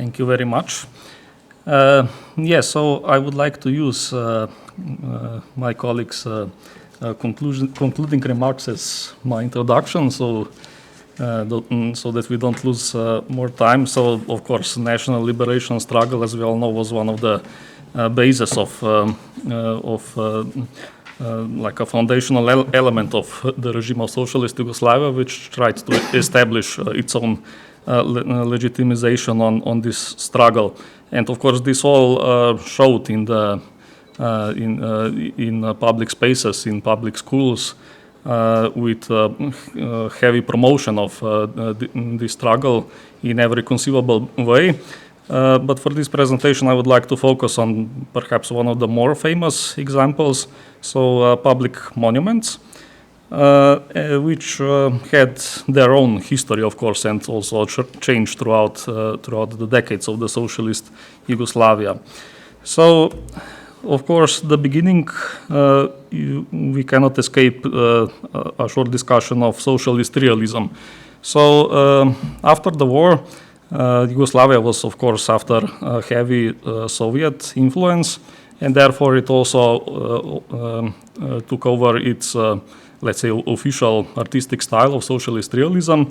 Thank you very much. So I would like to use my colleagues' concluding remarks as my introduction, so that we don't lose more time. So, of course, national liberation struggle, as we all know, was one of the bases of like a foundational element of the regime of socialist Yugoslavia, which tried to establish its own legitimization on this struggle. And of course, this all showed in the in public spaces, in public schools, with heavy promotion of the struggle in every conceivable way. But for this presentation, I would like to focus on perhaps one of the more famous examples, so public monuments, which had their own history, of course, and also changed throughout the decades of the socialist Yugoslavia. So, of course, the beginning, we cannot escape a short discussion of socialist realism. So, after the war, Yugoslavia was, of course, after heavy Soviet influence, and therefore it also took over its, let's say, official artistic style of socialist realism,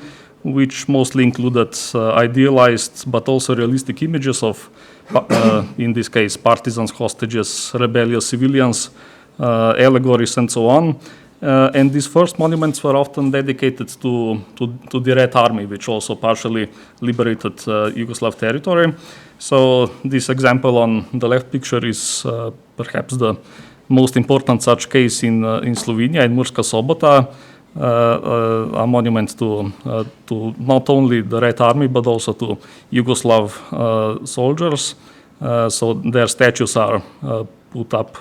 which mostly included idealized but also realistic images of, in this case, partisans, hostages, rebellious civilians, allegories, and so on. And these first monuments were often dedicated to the Red Army, which also partially liberated Yugoslav territory. So this example on the left picture is perhaps the most important such case in Slovenia, in Murska Sobota, a monument to not only the Red Army, but also to Yugoslav soldiers. So their statues are put up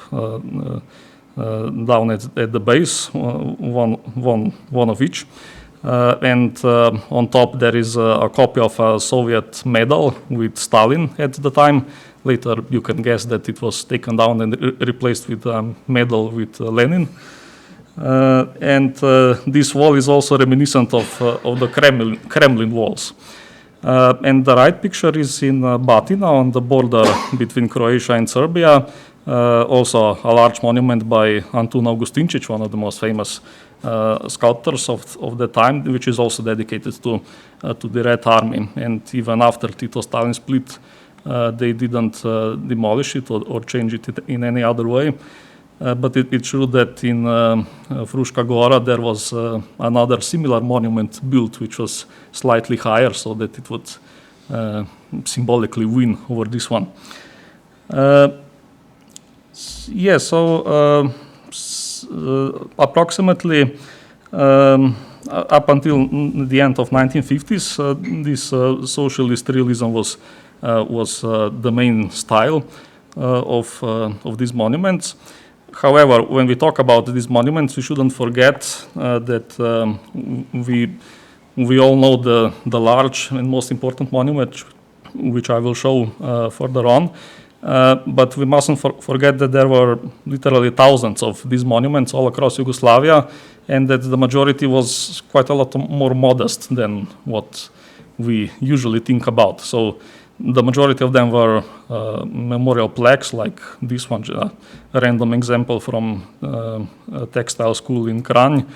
down at the base, one of each. And on top there is a copy of a Soviet medal with Stalin at the time. Later you can guess that it was taken down and replaced with a medal with Lenin. And this wall is also reminiscent of the Kremlin walls. And the right picture is in Batina, on the border between Croatia and Serbia. Also a large monument by Antun Augustinčić, one of the most famous sculptors of the time, which is also dedicated to the Red Army. And even after Tito-Stalin split, they didn't demolish it or change it in any other way. But it showed that in Fruška Gora there was another similar monument built, which was slightly higher, so that it would symbolically win over this one. Approximately up until the end of 1950s, this socialist realism was the main style of these monuments. However, when we talk about these monuments, we shouldn't forget that we all know the large and most important monument, which I will show further on. But we mustn't forget that there were literally thousands of these monuments all across Yugoslavia, and that the majority was quite a lot more modest than what we usually think about. So the majority of them were memorial plaques, like this one, a random example from a textile school in Kranj.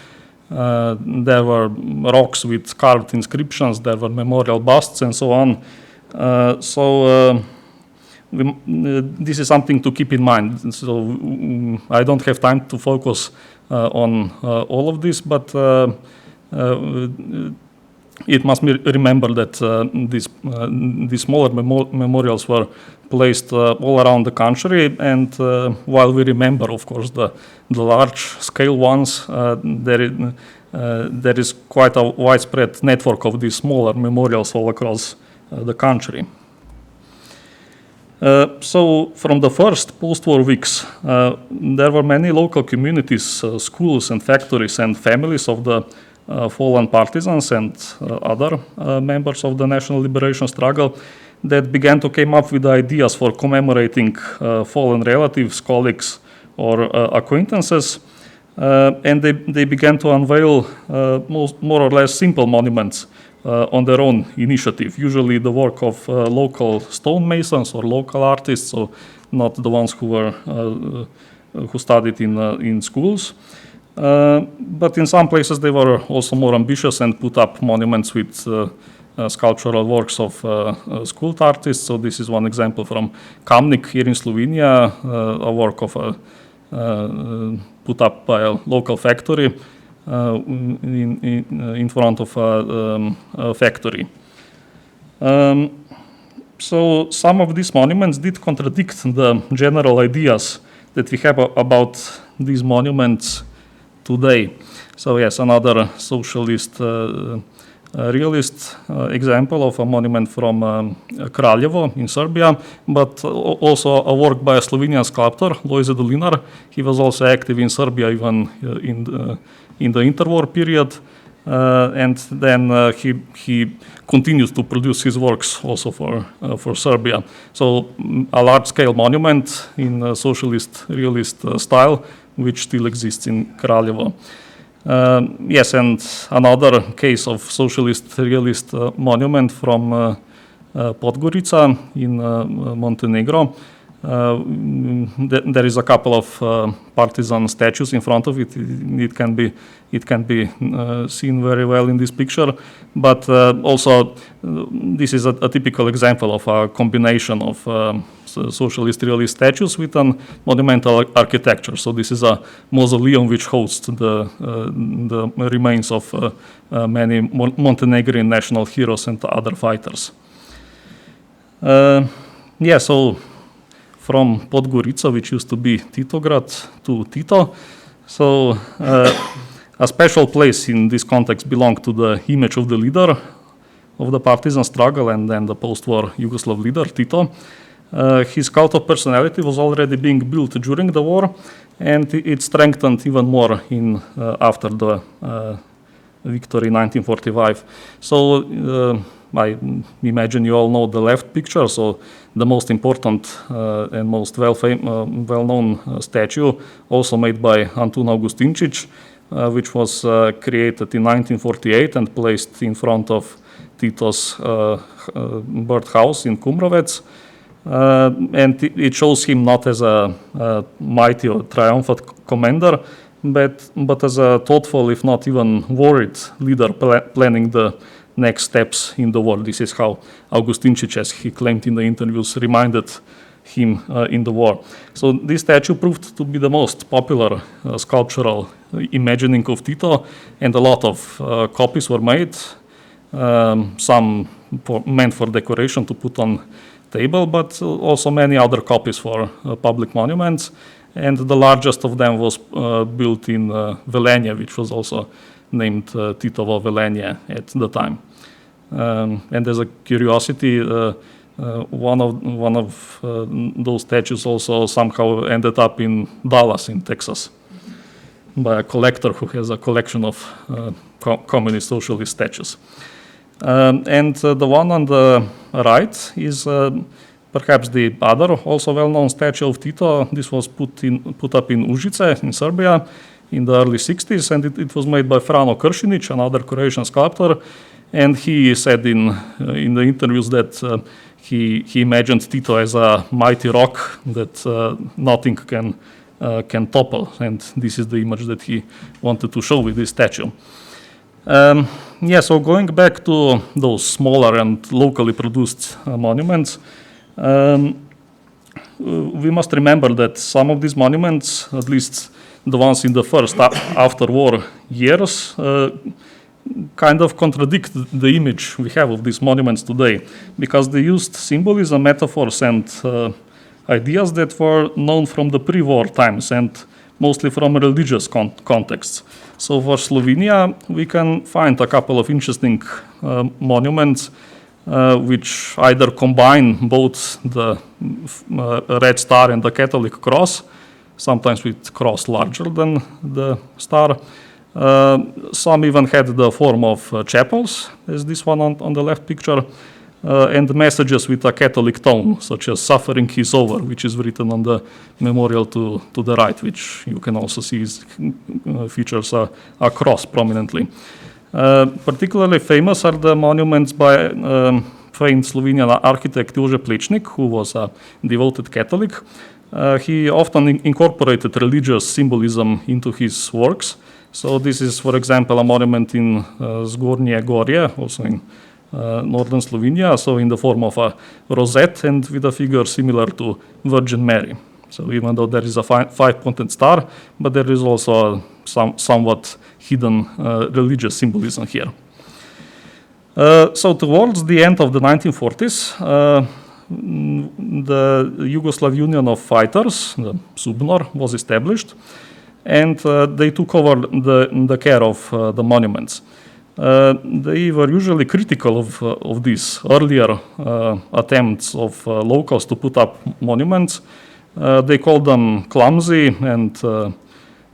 There were rocks with carved inscriptions, there were memorial busts, and so on. This is something to keep in mind. So I don't have time to focus on all of this, but it must be remembered that these smaller memorials were placed all around the country, and while we remember, of course, the large-scale ones, there is quite a widespread network of these smaller memorials all across the country. So from the first post-war weeks, there were many local communities, schools and factories and families of the fallen partisans and other members of the national liberation struggle that began to come up with ideas for commemorating fallen relatives, colleagues, or acquaintances. And they began to unveil more or less simple monuments on their own initiative, usually the work of local stonemasons or local artists, so not the ones who studied in schools. But in some places they were also more ambitious and put up monuments with sculptural works of skilled artists. So this is one example from Kamnik here in Slovenia, a work of put up by a local factory in front of a factory. So some of these monuments did contradict the general ideas that we have about these monuments today. So yes, another socialist realist example of a monument from Kraljevo in Serbia, but also a work by a Slovenian sculptor, Lojze Dolinar. He was also active in Serbia even in the interwar period, and then he continues to produce his works also for Serbia. So a large-scale monument in socialist realist style, which still exists in Kraljevo. Yes, and another case of socialist realist monument from Podgorica in Montenegro. There is a couple of partisan statues in front of it. It can be seen very well in this picture, but also this is a typical example of a combination of socialist realist statues with an monumental architecture. So this is a mausoleum which hosts the remains of many Montenegrin national heroes and other fighters. Yeah, so from Podgorica, which used to be Titograd, to Tito. So a special place in this context belonged to the image of the leader of the partisan struggle and then the post-war Yugoslav leader, Tito. His cult of personality was already being built during the war, and it strengthened even more after the victory in 1945. So I imagine you all know the left picture. So the most important and most well-known statue, also made by Antun Augustincic, which was created in 1948 and placed in front of Tito's birdhouse in Kumrovec. And it shows him not as a mighty or triumphant commander, but as a thoughtful, if not even worried leader planning the next steps in the war. This is how Augustincic, as he claimed in the interviews, reminded him in the war. So this statue proved to be the most popular sculptural imagining of Tito, and a lot of copies were made, some meant for decoration to put on table, but also many other copies for public monuments, and the largest of them was built in Velenje, which was also named Titovo Velenje at the time. And as a curiosity, one of those statues also somehow ended up in Dallas in Texas by a collector who has a collection of communist socialist statues. And the one on the right is perhaps the other also well-known statue of Tito. This was put up in Užice in Serbia in the early 60s, and it was made by Frano Kršinić, another Croatian sculptor. And he said in the interviews that he imagined Tito as a mighty rock that nothing can topple, and this is the image that he wanted to show with this statue. Yeah, so going back to those smaller and locally produced monuments, we must remember that some of these monuments, at least the ones in the first after-war years, kind of contradict the image we have of these monuments today, because they used symbolism, metaphors, and ideas that were known from the pre-war times and mostly from religious contexts. So for Slovenia, we can find a couple of interesting monuments which either combine both the red star and the Catholic cross, sometimes with cross larger than the star. Some even had the form of chapels, as this one on the left picture, and messages with a Catholic tone, such as "Suffering is over," which is written on the memorial to the right, which you can also see features a cross prominently. Particularly famous are the monuments by famed Slovenian architect Jože Plečnik, who was a devoted Catholic. He often incorporated religious symbolism into his works. So this is, for example, a monument in Zgornje Gorje, also in northern Slovenia, so in the form of a rosette and with a figure similar to Virgin Mary. So even though there is a five-pointed star, but there is also somewhat hidden religious symbolism here. So towards the end of the 1940s, the Yugoslav Union of Fighters, the SUBNOR, was established, and they took over the care of the monuments. They were usually critical of these earlier attempts of locals to put up monuments. They called them clumsy and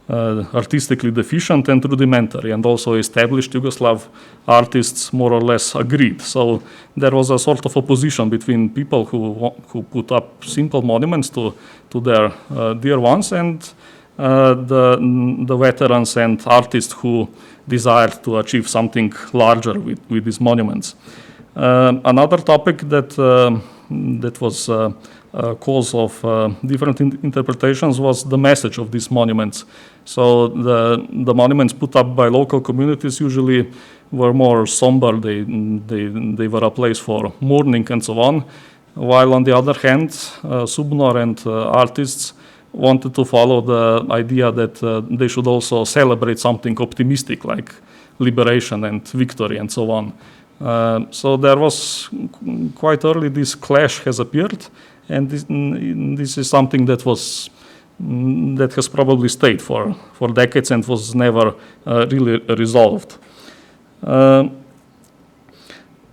artistically deficient and rudimentary, and also established Yugoslav artists more or less agreed. So there was a sort of opposition between people who put up simple monuments to their dear ones, and the veterans and artists who desired to achieve something larger with these monuments. Another topic that was cause of different interpretations was the message of these monuments. So the monuments put up by local communities usually were more somber. They were a place for mourning and so on, while on the other hand, SUBNOR and artists wanted to follow the idea that they should also celebrate something optimistic like liberation and victory and so on. So there was quite early this clash has appeared, and this is something that has probably stayed for decades and was never really resolved.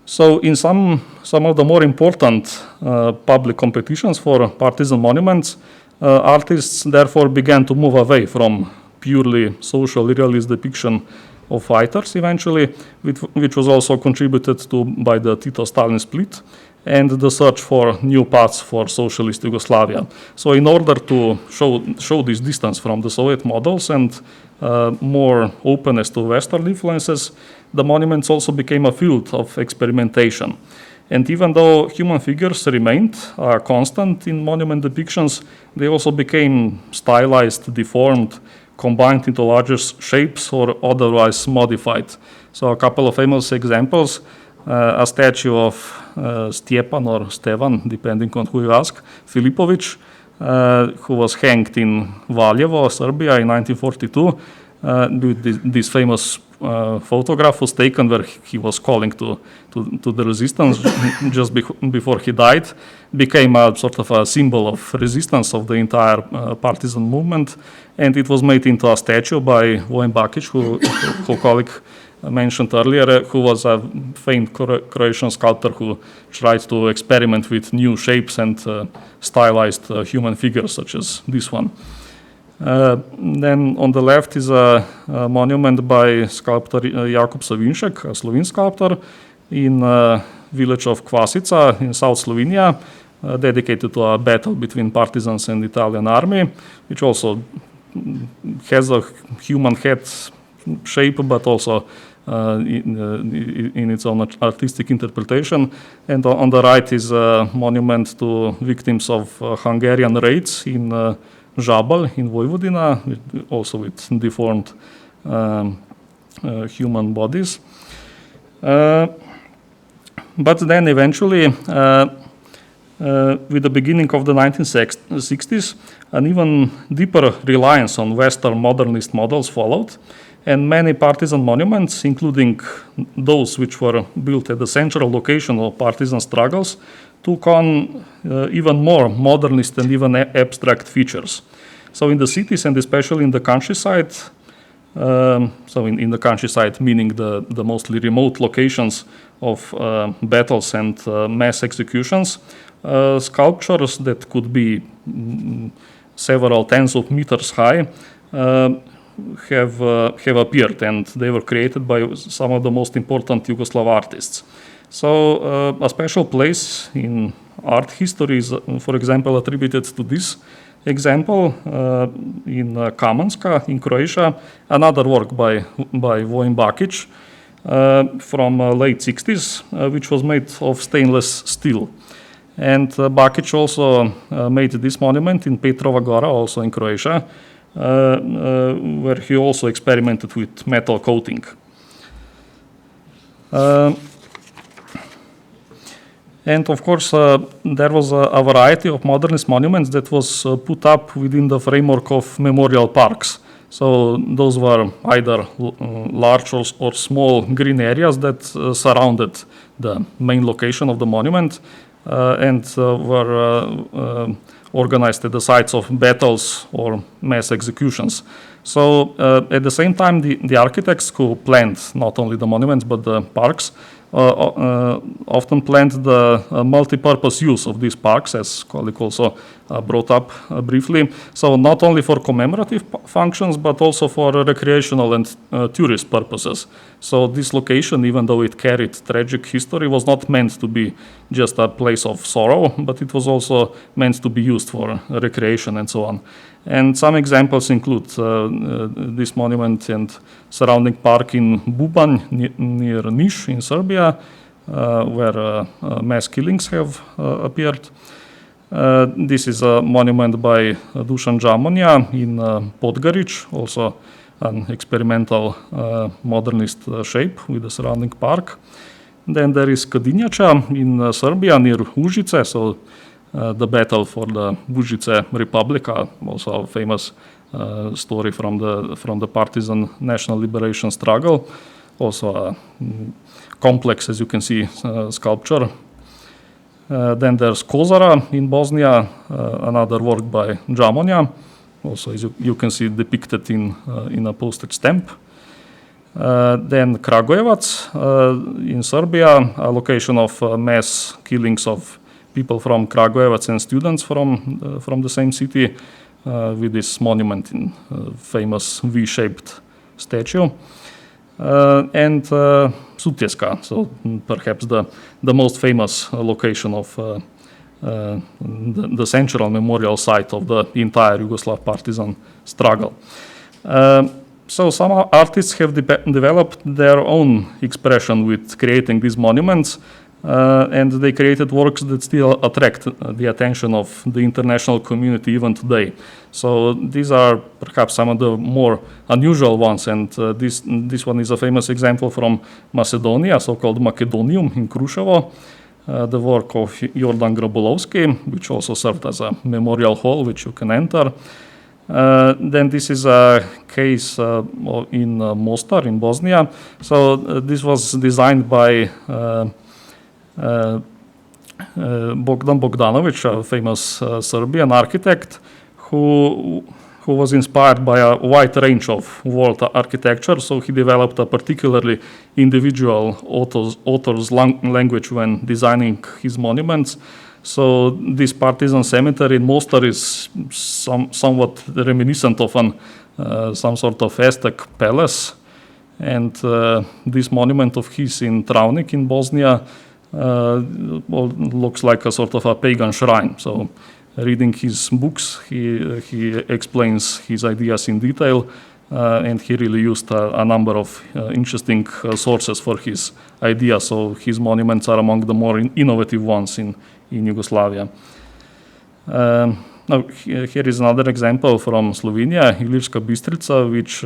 So in some of the more important public competitions for partisan monuments, artists therefore began to move away from purely social realist depiction of fighters eventually, which was also contributed to by the Tito-Stalin split and the search for new paths for socialist Yugoslavia. So in order to show this distance from the Soviet models and more openness to Western influences, the monuments also became a field of experimentation. And even though human figures remained constant in monument depictions, they also became stylized, deformed, combined into larger shapes or otherwise modified. So a couple of famous examples, a statue of Stjepan or Stevan, depending on who you ask, Filipović, who was hanged in Valjevo, Serbia in 1942. This famous photograph was taken where he was calling to the resistance just before he died, became a sort of a symbol of resistance of the entire partisan movement, and it was made into a statue by Vojin Bakić, who colleague mentioned earlier, who was a famed Croatian sculptor who tried to experiment with new shapes and stylized human figures such as this one. Then on the left is a monument by sculptor Jakub Savinšek, a Slovene sculptor, in village of Kvasica in South Slovenia, dedicated to a battle between partisans and Italian army, which also has a human head shape, but also in its own artistic interpretation. And on the right is a monument to victims of Hungarian raids in Žabal in Vojvodina, also with deformed human bodies. But then eventually, with the beginning of the 1960s, an even deeper reliance on Western modernist models followed, and many partisan monuments, including those which were built at the central location of partisan struggles, took on even more modernist and even abstract features. So in the cities and especially in the countryside, so in the countryside meaning the mostly remote locations of battles and mass executions, sculptures that could be several tens of meters high have appeared, and they were created by some of the most important Yugoslav artists. So a special place in art history is, for example, attributed to this example in Kamenska in Croatia, another work by Vojin Bakić, from late 60s, which was made of stainless steel. And Bakić also made this monument in Petrova Gora, also in Croatia, where he also experimented with metal coating. And of course, there was a variety of modernist monuments that was put up within the framework of memorial parks. So those were either large or small green areas that surrounded the main location of the monument and were organized at the sites of battles or mass executions. So at the same time, the architects who planned not only the monuments but the parks often planned the multi-purpose use of these parks, as colleague also brought up briefly. So not only for commemorative functions, but also for recreational and tourist purposes. So this location, even though it carried tragic history, was not meant to be just a place of sorrow, but it was also meant to be used for recreation and so on. And some examples include this monument and surrounding park in Bubanj near Niš in Serbia, where mass killings have appeared. This is a monument by Dušan Džamonja in Podgorić, also an experimental modernist shape with the surrounding park. Then there is Kadinjača in Serbia near Užice, so the battle for the Užice Republic, also a famous story from the partisan national liberation struggle. Also a complex, as you can see, sculpture. Then there's Kozara in Bosnia, another work by Džamonja, also as you can see depicted in a postage stamp. Then Kragujevac in Serbia, a location of mass killings of people from Kragujevac and students from the same city, with this monument in famous V-shaped statue. And Sutjeska, so perhaps the most famous location of the central memorial site of the entire Yugoslav partisan struggle. So some artists have developed their own expression with creating these monuments, and they created works that still attract the attention of the international community even today. So these are perhaps some of the more unusual ones, and this one is a famous example from Macedonia, so-called Macedonium in Kruševo, the work of Jordan Grabolovski, which also served as a memorial hall which you can enter. Then this is a case in Mostar in Bosnia. So this was designed by Bogdan Bogdanović, a famous Serbian architect who was inspired by a wide range of world architecture. So he developed a particularly individual author's language when designing his monuments. So this partisan cemetery in Mostar is somewhat reminiscent of some sort of Aztec palace. And this monument of his in Travnik in Bosnia looks like a sort of a pagan shrine. So reading his books, he explains his ideas in detail, and he really used a number of interesting sources for his ideas. So his monuments are among the more innovative ones in Yugoslavia. Now here is another example from Slovenia, Ilirska Bistrica, which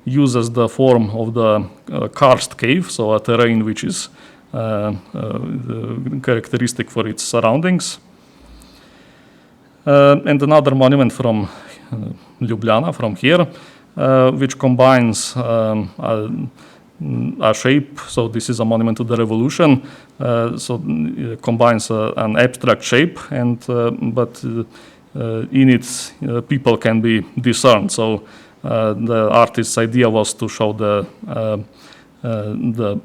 uses the form of the karst cave, so a terrain which is characteristic for its surroundings. And another monument from Ljubljana, from here, which combines a shape. So this is a monument to the revolution. So it combines an abstract shape, and but in it people can be discerned. So the artist's idea was to show the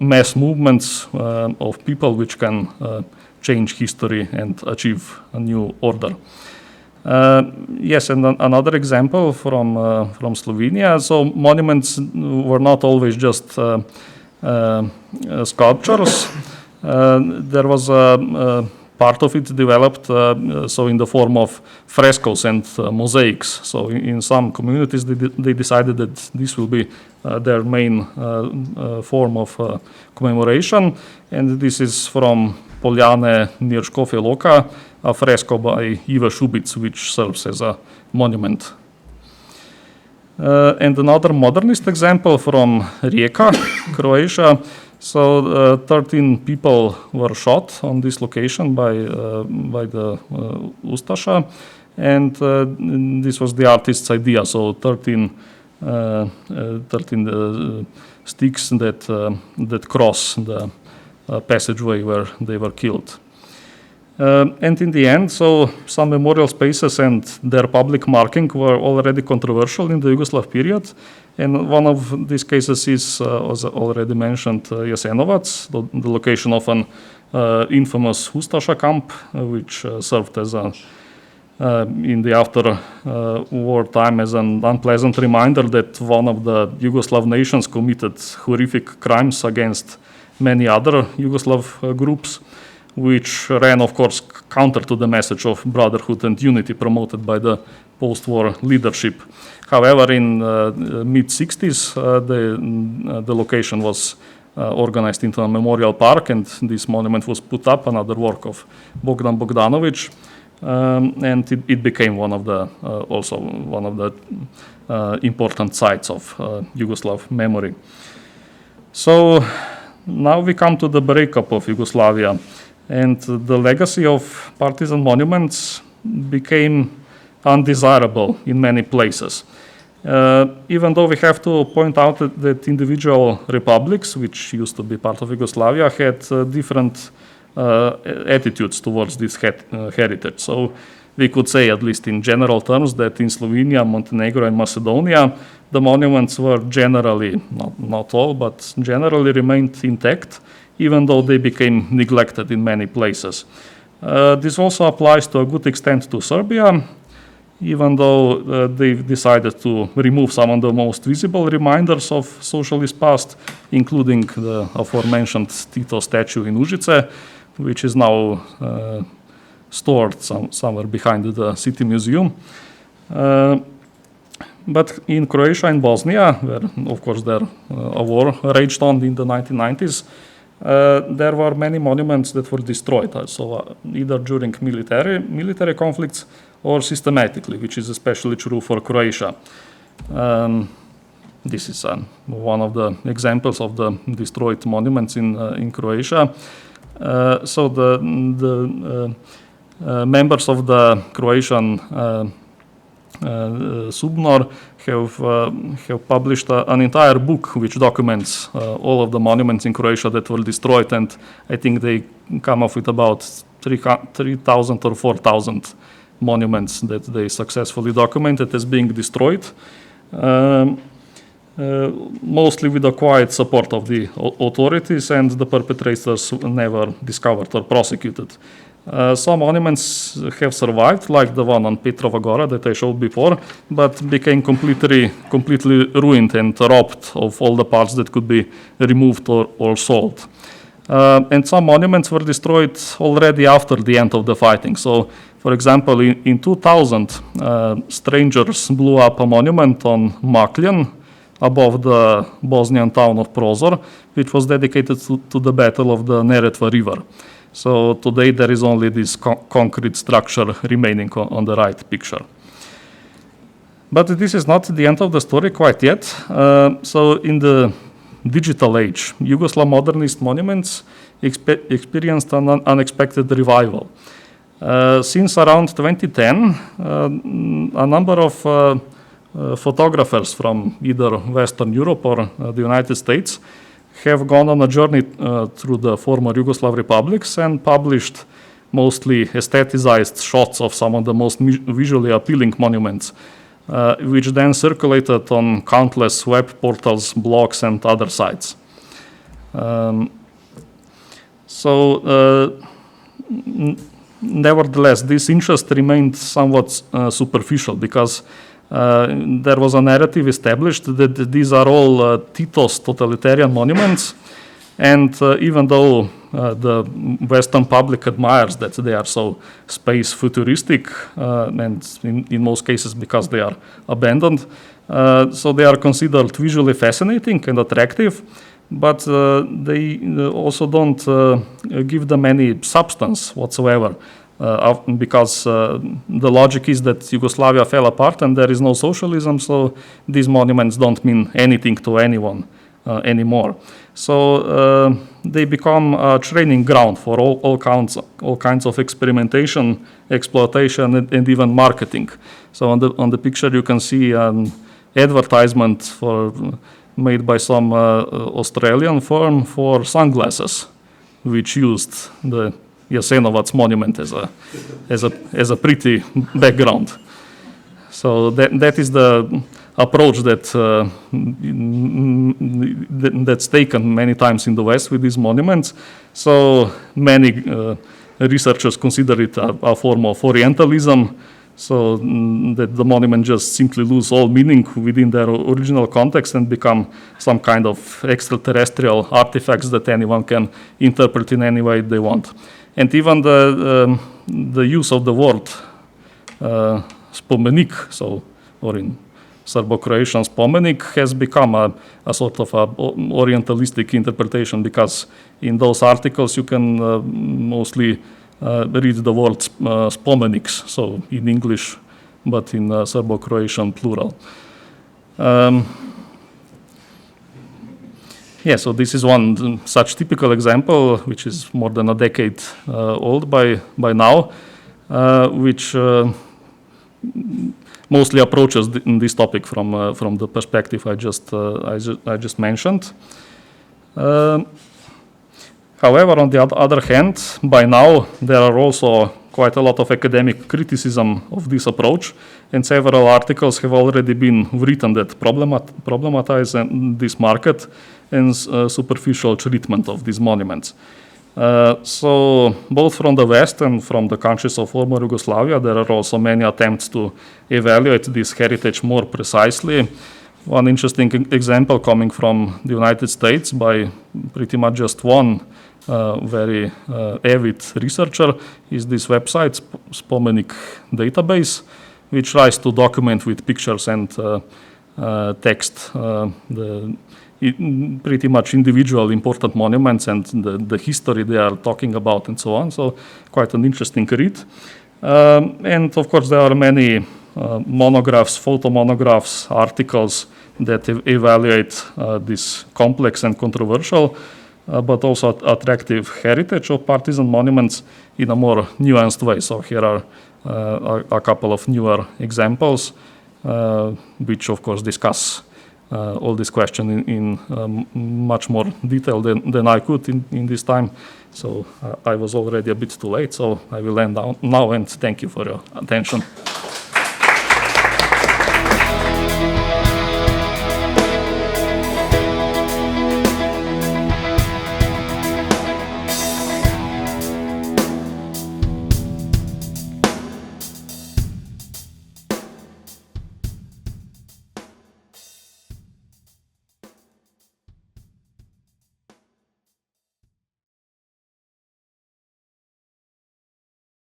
mass movements of people which can change history and achieve a new order. Yes, and another example from Slovenia. So monuments were not always just sculptures. There was a part of it developed so in the form of frescoes and mosaics. So in some communities, they decided that this will be their main form of commemoration. And this is from Poljane near Škofja Loka, a fresco by Ivo Šubic, which serves as a monument. And another modernist example from Rijeka, Croatia. So 13 people were shot on this location by the Ustasha, and this was the artist's idea. So 13 sticks that cross the passageway where they were killed. And in the end, so some memorial spaces and their public marking were already controversial in the Yugoslav period. And one of these cases is, as already mentioned, Jasenovac, the location of an infamous Ustasha camp, which served as in the after war time as an unpleasant reminder that one of the Yugoslav nations committed horrific crimes against many other Yugoslav groups, which ran, of course, counter to the message of brotherhood and unity promoted by the post-war leadership. However, in mid-60s, the location was organized into a memorial park, and this monument was put up, another work of Bogdan Bogdanovic, and it became one of the important sites of Yugoslav memory. So now we come to the breakup of Yugoslavia, and the legacy of partisan monuments became undesirable in many places. Even though we have to point out that individual republics, which used to be part of Yugoslavia, had different attitudes towards this heritage. So we could say, at least in general terms, that in Slovenia, Montenegro, and Macedonia, the monuments were generally, not all, but generally remained intact, even though they became neglected in many places. This also applies to a good extent to Serbia, even though they've decided to remove some of the most visible reminders of socialist past, including the aforementioned Tito statue in Užice, which is now stored somewhere behind the city museum. But in Croatia and Bosnia, where of course a war raged on in the 1990s, there were many monuments that were destroyed, so either during military conflicts or systematically, which is especially true for Croatia. This is one of the examples of the destroyed monuments in Croatia. So the members of the Croatian Subnor have published an entire book which documents all of the monuments in Croatia that were destroyed, and I think they come up with about 3,000 or 4,000 monuments that they successfully documented as being destroyed, mostly with the quiet support of the authorities, and the perpetrators never discovered or prosecuted. Some monuments have survived, like the one on Petrova Gora that I showed before, but became completely ruined and robbed of all the parts that could be removed or sold. And some monuments were destroyed already after the end of the fighting. So, for example, in 2000, strangers blew up a monument on Makljan above the Bosnian town of Prozor, which was dedicated to the Battle of the Neretva River. So today there is only this concrete structure remaining on the right picture. But this is not the end of the story quite yet. So in the digital age, Yugoslav modernist monuments experienced an unexpected revival. Since around 2010, a number of photographers from either Western Europe or the United States have gone on a journey through the former Yugoslav republics and published mostly aestheticized shots of some of the most visually appealing monuments, which then circulated on countless web portals, blogs, and other sites. Nevertheless, this interest remained somewhat superficial, because there was a narrative established that these are all Tito's totalitarian monuments, And even though the Western public admires that they are so space futuristic, and in most cases because they are abandoned, so they are considered visually fascinating and attractive, but they also don't give them any substance whatsoever, because the logic is that Yugoslavia fell apart and there is no socialism, so these monuments don't mean anything to anyone anymore. So they become a training ground for all kinds of experimentation, exploitation, and even marketing. So on the picture you can see an advertisement made by some Australian firm for sunglasses, which used the Jasenovac monument as a pretty background. So that is the approach that's taken many times in the West with these monuments. So many researchers consider it a form of Orientalism, so that the monument just simply lose all meaning within their original context and become some kind of extraterrestrial artifacts that anyone can interpret in any way they want. And even the use of the word spomenik, or in Serbo-Croatian spomenik, has become a sort of orientalistic interpretation, because in those articles you can mostly read the word spomeniks, so in English, but in Serbo-Croatian plural. Yeah, so this is one such typical example, which is more than a decade old by now, which mostly approaches this topic from the perspective I just mentioned. However, on the other hand, by now there are also quite a lot of academic criticism of this approach, and several articles have already been written that problematize this market and superficial treatment of these monuments. So both from the West and from the countries of former Yugoslavia, there are also many attempts to evaluate this heritage more precisely. One interesting example coming from the United States by pretty much just one very avid researcher is this website, Spomenik Database, which tries to document with pictures and text pretty much individual important monuments and the history they are talking about and so on. So quite an interesting read. And of course there are many monographs, photo monographs, articles that evaluate this complex and controversial but also attractive heritage of partisan monuments in a more nuanced way. So here are a couple of newer examples which of course discuss all this question in much more detail than I could in this time. So I was already a bit too late, so I will end now and thank you for your attention.